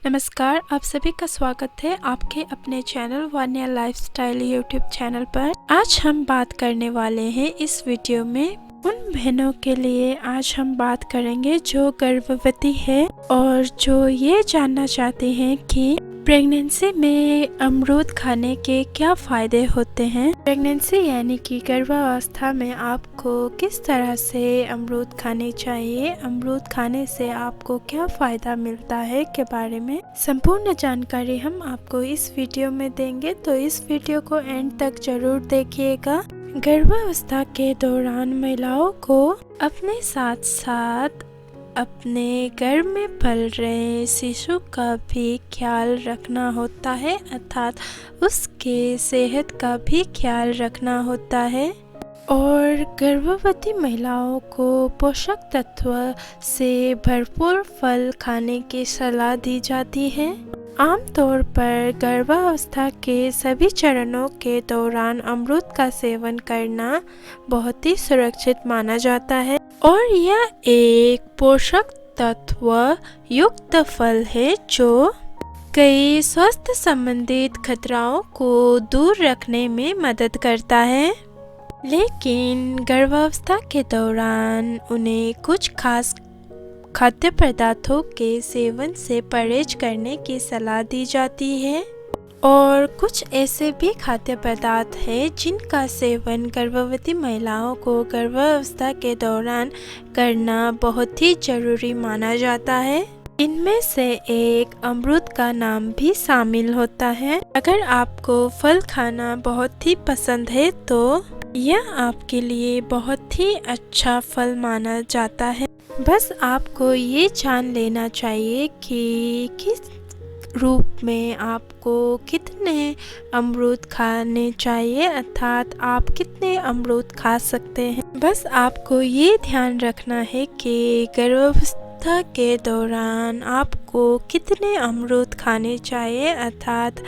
नमस्कार, आप सभी का स्वागत है आपके अपने channel Vanya lifestyle YouTube channel पर। आज हम बात करने वाले हैं इस वीडियो में उन बहनों के लिए। आज हम बात करेंगे जो गर्भवती है और जो ये जानना चाहते हैं कि प्रेगनेंसी में अमरूद खाने के क्या फायदे होते हैं। प्रेगनेंसी यानी कि गर्भावस्था में आपको किस तरह से अमरूद खाने चाहिए, अमरूद खाने से आपको क्या फायदा मिलता है के बारे में संपूर्ण जानकारी हम आपको इस वीडियो में देंगे, तो इस वीडियो को एंड तक जरूर देखिएगा। गर्भावस्था के दौरान महिलाओं को अपने साथ साथ अपने गर्भ में पल रहे शिशु का भी ख्याल रखना होता है, अर्थात उसके सेहत का भी ख्याल रखना होता है। और गर्भवती महिलाओं को पोषक तत्व से भरपूर फल खाने की सलाह दी जाती है। आमतौर पर गर्भावस्था के सभी चरणों के दौरान अमरूद का सेवन करना बहुत ही सुरक्षित माना जाता है और यह एक पोषक तत्व युक्त फल है जो कई स्वास्थ्य संबंधित खतराओं को दूर रखने में मदद करता है। लेकिन गर्भावस्था के दौरान उन्हें कुछ खास खाद्य पदार्थों के सेवन से परहेज करने की सलाह दी जाती है और कुछ ऐसे भी खाद्य पदार्थ हैं जिनका सेवन गर्भवती महिलाओं को गर्भावस्था के दौरान करना बहुत ही जरूरी माना जाता है। इनमें से एक अमरूद का नाम भी शामिल होता है। अगर आपको फल खाना बहुत ही पसंद है तो यह आपके लिए बहुत ही अच्छा फल माना जाता है। बस आपको ये जान लेना चाहिए कि किस रूप में आपको कितने अमरूद खाने चाहिए, अर्थात आप कितने अमरूद खा सकते हैं। बस आपको ये ध्यान रखना है कि गर्भावस्था के दौरान आपको कितने अमरूद खाने चाहिए, अर्थात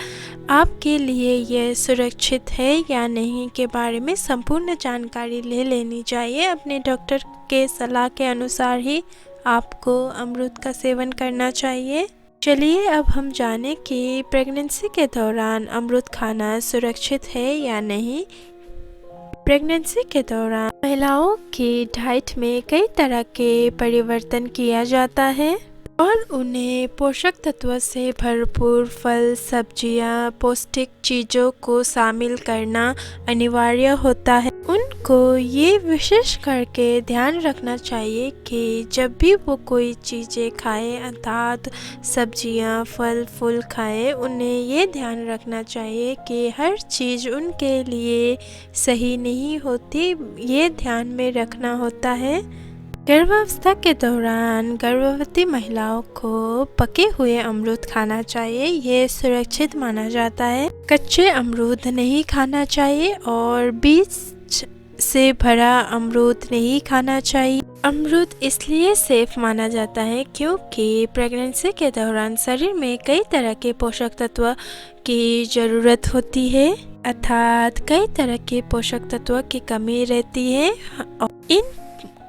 आपके लिए यह सुरक्षित है या नहीं के बारे में संपूर्ण जानकारी ले लेनी चाहिए। अपने डॉक्टर के सलाह के अनुसार ही आपको अमरूद का सेवन करना चाहिए। चलिए अब हम जानें कि प्रेगनेंसी के दौरान अमरूद खाना सुरक्षित है या नहीं। प्रेगनेंसी के दौरान महिलाओं की डाइट में कई तरह के परिवर्तन किया जाता है और उन्हें पोषक तत्व से भरपूर फल, सब्जियां, पौष्टिक चीज़ों को शामिल करना अनिवार्य होता है। उनको ये विशेष करके ध्यान रखना चाहिए कि जब भी वो कोई चीज़ें खाए, अर्थात सब्जियां, फल फूल खाए, उन्हें ये ध्यान रखना चाहिए कि हर चीज़ उनके लिए सही नहीं होती, ये ध्यान में रखना होता है। गर्भावस्था के दौरान गर्भवती महिलाओं को पके हुए अमरूद खाना चाहिए, ये सुरक्षित माना जाता है। कच्चे अमरूद नहीं खाना चाहिए और बीज से भरा अमरूद नहीं खाना चाहिए। अमरूद इसलिए सेफ माना जाता है क्योंकि प्रेगनेंसी के दौरान शरीर में कई तरह के पोषक तत्व की ज़रूरत होती है, अर्थात कई तरह के पोषक तत्व की कमी रहती है और इन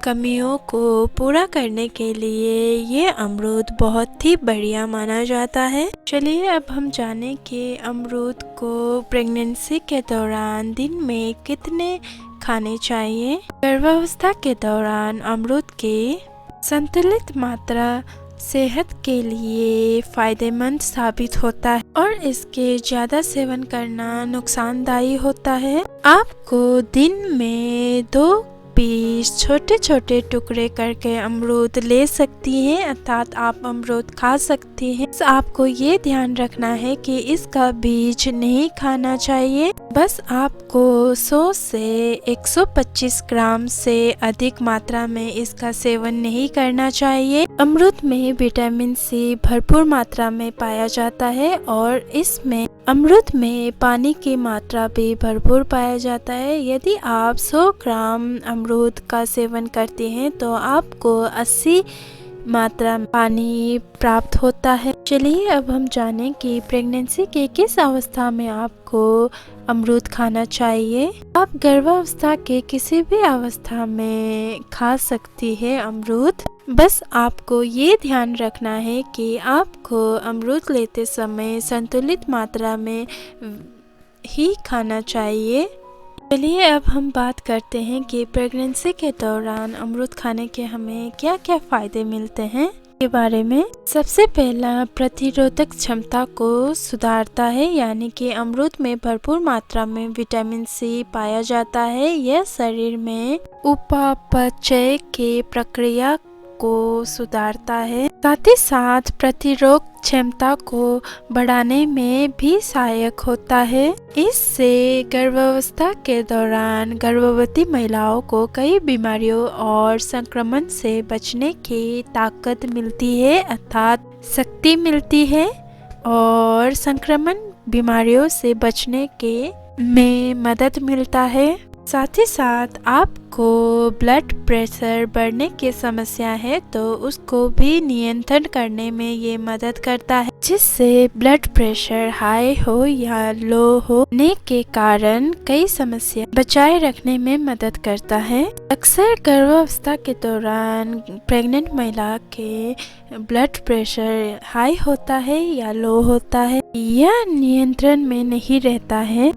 कमियों को पूरा करने के लिए ये अमरूद बहुत ही बढ़िया माना जाता है। चलिए अब हम जानें कि अमरूद को प्रेगनेंसी के दौरान दिन में कितने खाने चाहिए। गर्भावस्था के दौरान अमरूद की संतुलित मात्रा सेहत के लिए फायदेमंद साबित होता है और इसके ज़्यादा सेवन करना नुकसानदायी होता है। आपको दिन में 2 पीस छोटे छोटे टुकड़े करके अमरूद ले सकती हैं, अर्थात आप अमरूद खा सकती हैं। आपको ये ध्यान रखना है कि इसका बीज नहीं खाना चाहिए। बस आपको 100 से 125 ग्राम से अधिक मात्रा में इसका सेवन नहीं करना चाहिए। अमरूद में विटामिन सी भरपूर मात्रा में पाया जाता है और इसमें अमरूद में पानी की मात्रा भी भरपूर पाया जाता है। यदि आप 100 ग्राम अमरूद का सेवन करते हैं तो आपको 80 मात्रा पानी प्राप्त होता है। चलिए अब हम जानें कि प्रेगनेंसी के किस अवस्था में आपको अमरूद खाना चाहिए। आप गर्भावस्था के किसी भी अवस्था में खा सकती है अमरूद। बस आपको ये ध्यान रखना है कि आपको अमरूद लेते समय संतुलित मात्रा में ही खाना चाहिए। चलिए अब हम बात करते हैं कि प्रेगनेंसी के दौरान अमरूद खाने के हमें क्या क्या फ़ायदे मिलते हैं के बारे में। सबसे पहला, प्रतिरोधक क्षमता को सुधारता है, यानी कि अमरूद में भरपूर मात्रा में विटामिन सी पाया जाता है। यह शरीर में उपापचय के प्रक्रिया को सुधारता है, साथ ही साथ प्रतिरोध क्षमता को बढ़ाने में भी सहायक होता है। इससे गर्भावस्था के दौरान गर्भवती महिलाओं को कई बीमारियों और संक्रमण से बचने की ताकत मिलती है, अर्थात शक्ति मिलती है, और संक्रमण बीमारियों से बचने के में मदद मिलता है। साथ ही साथ आपको ब्लड प्रेशर बढ़ने की समस्या है तो उसको भी नियंत्रण करने में ये मदद करता है, जिससे ब्लड प्रेशर हाई हो या लो होने के कारण कई समस्या बचाए रखने में मदद करता है। अक्सर गर्भावस्था के दौरान प्रेग्नेंट महिला के ब्लड प्रेशर हाई होता है या लो होता है, यह नियंत्रण में नहीं रहता है।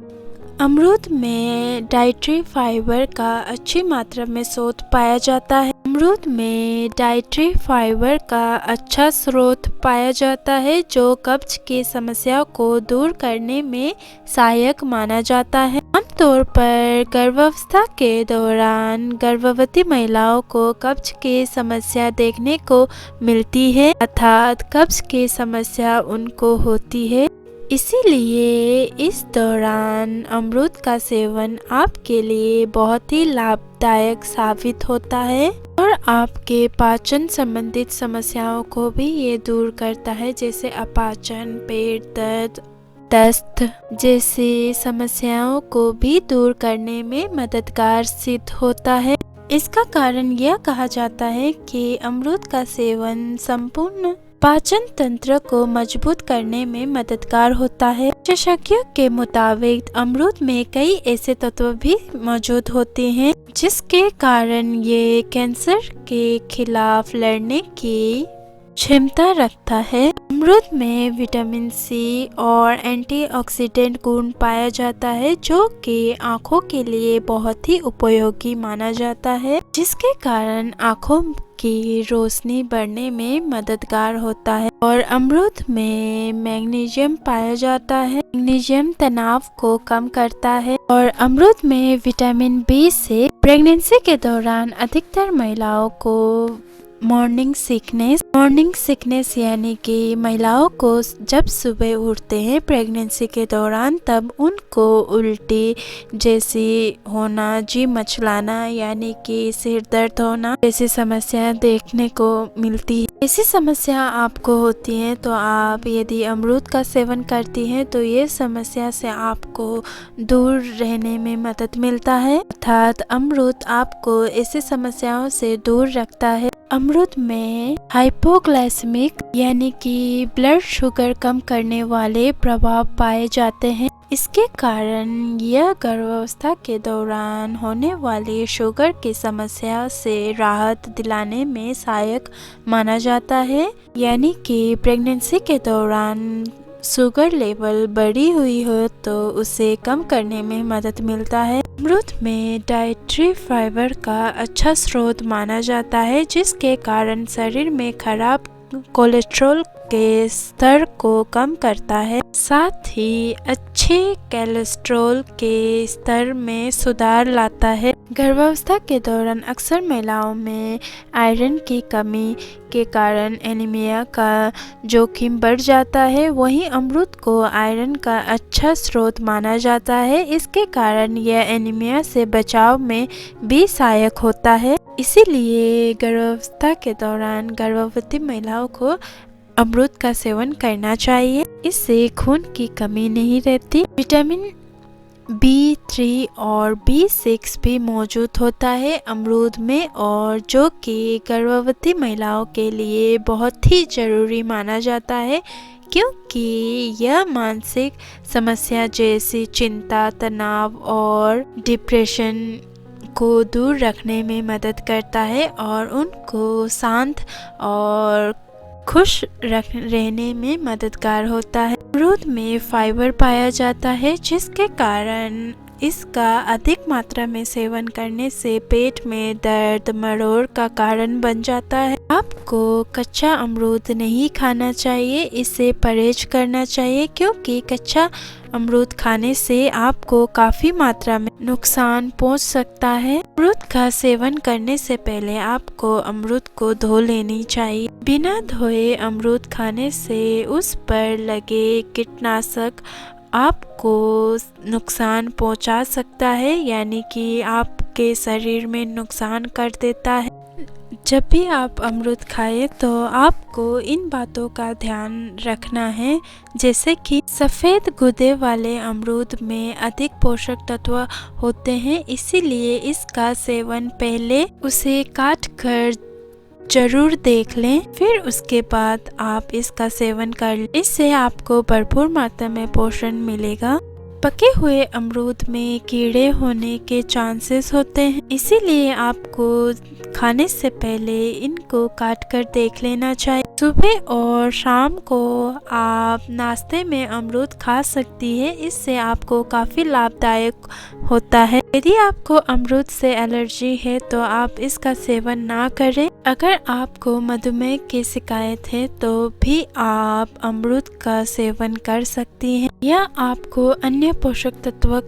अमरूद में डाइटरी फाइबर का अच्छी मात्रा में स्रोत पाया जाता है। अमरूद में डाइटरी फाइबर का अच्छा स्रोत पाया जाता है, जो कब्ज की समस्या को दूर करने में सहायक माना जाता है। आमतौर पर गर्भावस्था के दौरान गर्भवती महिलाओं को कब्ज की समस्या देखने को मिलती है, अर्थात कब्ज की समस्या उनको होती है। इसीलिए इस दौरान अमरूद का सेवन आपके लिए बहुत ही लाभदायक साबित होता है और आपके पाचन संबंधित समस्याओं को भी ये दूर करता है, जैसे अपाचन, पेट दर्द, दस्त जैसी समस्याओं को भी दूर करने में मददगार सिद्ध होता है। इसका कारण यह कहा जाता है कि अमरूद का सेवन संपूर्ण पाचन तंत्र को मजबूत करने में मददगार होता है। विशेषज्ञों के मुताबिक अमरूद में कई ऐसे तत्व भी मौजूद होते हैं जिसके कारण ये कैंसर के खिलाफ लड़ने की क्षमता रखता है। अमरूद में विटामिन सी और एंटीऑक्सीडेंट गुण पाया जाता है, जो कि आँखों के लिए बहुत ही उपयोगी माना जाता है, जिसके कारण आँखों की रोशनी बढ़ने में मददगार होता है। और अमरूद में मैग्नीशियम पाया जाता है। मैग्नीशियम तनाव को कम करता है। और अमरूद में विटामिन बी से प्रेगनेंसी के दौरान अधिकतर महिलाओं को मॉर्निंग सिकनेस यानी कि महिलाओं को जब सुबह उठते हैं प्रेगनेंसी के दौरान, तब उनको उल्टी जैसी होना, जी मचलाना यानी कि सिर दर्द होना जैसी समस्या देखने को मिलती है। ऐसी समस्या आपको होती है तो आप यदि अमरूद का सेवन करती हैं तो ये समस्या से आपको दूर रहने में मदद मिलता है, अर्थात अमरूद आपको ऐसी समस्याओं से दूर रखता है। अमरूद में हाइपोग्लाइसेमिक यानी कि ब्लड शुगर कम करने वाले प्रभाव पाए जाते हैं। इसके कारण यह गर्भावस्था के दौरान होने वाली शुगर की समस्या से राहत दिलाने में सहायक माना जाता है, यानी कि प्रेगनेंसी के दौरान शुगर लेवल बढ़ी हुई हो तो उसे कम करने में मदद मिलता है। अमरूद में डाइटरी फाइबर का अच्छा स्रोत माना जाता है, जिसके कारण शरीर में खराब कोलेस्ट्रॉल के स्तर को कम करता है, साथ ही अच्छे कोलेस्ट्रॉल के स्तर में सुधार लाता है। गर्भावस्था के दौरान अक्सर महिलाओं में आयरन की कमी के कारण एनीमिया का जोखिम बढ़ जाता है। वहीं अमरूद को आयरन का अच्छा स्रोत माना जाता है। इसके कारण यह एनीमिया से बचाव में भी सहायक होता है। इसीलिए गर्भावस्था के दौरान गर्भवती महिलाओं को अमरूद का सेवन करना चाहिए। इससे खून की कमी नहीं रहती। विटामिन B3 और B6 भी मौजूद होता है अमरूद में, और जो कि गर्भवती महिलाओं के लिए बहुत ही ज़रूरी माना जाता है, क्योंकि यह मानसिक समस्या जैसी चिंता, तनाव और डिप्रेशन को दूर रखने में मदद करता है और उनको शांत और खुश रहने में मददगार होता है। अमरूद में फाइबर पाया जाता है, जिसके कारण इसका अधिक मात्रा में सेवन करने से पेट में दर्द मरोड़ का कारण बन जाता है। आपको कच्चा अमरूद नहीं खाना चाहिए, इसे परहेज करना चाहिए, क्योंकि कच्चा अमरूद खाने से आपको काफ़ी मात्रा में नुकसान पहुंच सकता है। अमरूद का सेवन करने से पहले आपको अमरूद को धो लेनी चाहिए। बिना धोए अमरूद खाने से उस पर लगे कीटनाशक आपको नुकसान पहुंचा सकता है, यानी कि आपके शरीर में नुकसान कर देता है। जब भी आप अमरूद खाएं तो आपको इन बातों का ध्यान रखना है, जैसे कि सफ़ेद गूदे वाले अमरूद में अधिक पोषक तत्व होते हैं, इसीलिए इसका सेवन पहले उसे काट कर जरूर देख लें, फिर उसके बाद आप इसका सेवन कर लें। इससे आपको भरपूर मात्रा में पोषण मिलेगा। पके हुए अमरूद में कीड़े होने के चांसेस होते हैं, इसीलिए आपको खाने से पहले इनको काट कर देख लेना चाहिए। सुबह और शाम को आप नाश्ते में अमरूद खा सकती है, इससे आपको काफ़ी लाभदायक होता है। यदि आपको अमरूद से एलर्जी है तो आप इसका सेवन ना करें। अगर आपको मधुमेह की शिकायत है तो भी आप अमरूद का सेवन कर सकती हैं। यह आपको अन्य पोषक तत्व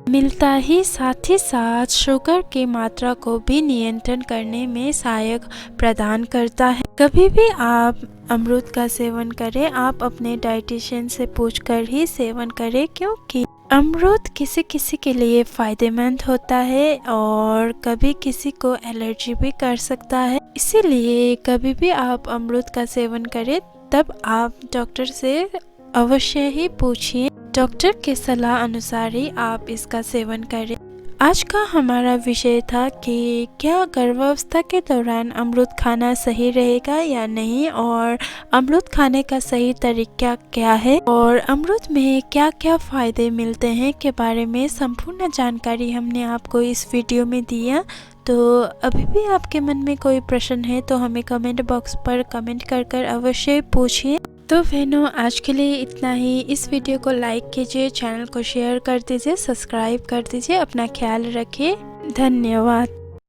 मिलता ही साथ शुगर की मात्रा को भी नियंत्रण करने में सहायक प्रदान करता है। कभी भी आप अमरूद का सेवन करें, आप अपने डाइटिशियन से पूछकर ही सेवन करें, क्योंकि अमरूद किसी किसी के लिए फ़ायदेमंद होता है और कभी किसी को एलर्जी भी कर सकता है। इसीलिए कभी भी आप अमरूद का सेवन करें तब आप डॉक्टर से अवश्य ही पूछिए। डॉक्टर के सलाह अनुसार ही आप इसका सेवन करें। आज का हमारा विषय था कि क्या गर्भावस्था के दौरान अमरूद खाना सही रहेगा या नहीं, और अमरूद खाने का सही तरीका क्या है, और अमरूद में क्या क्या फ़ायदे मिलते हैं के बारे में संपूर्ण जानकारी हमने आपको इस वीडियो में दिया। तो अभी भी आपके मन में कोई प्रश्न है तो हमें कमेंट बॉक्स पर कमेंट कर अवश्य पूछिए। तो बहनों, आज के लिए इतना ही। इस वीडियो को लाइक कीजिए, चैनल को शेयर कर दीजिए, सब्सक्राइब कर दीजिए। अपना ख्याल रखिए। धन्यवाद।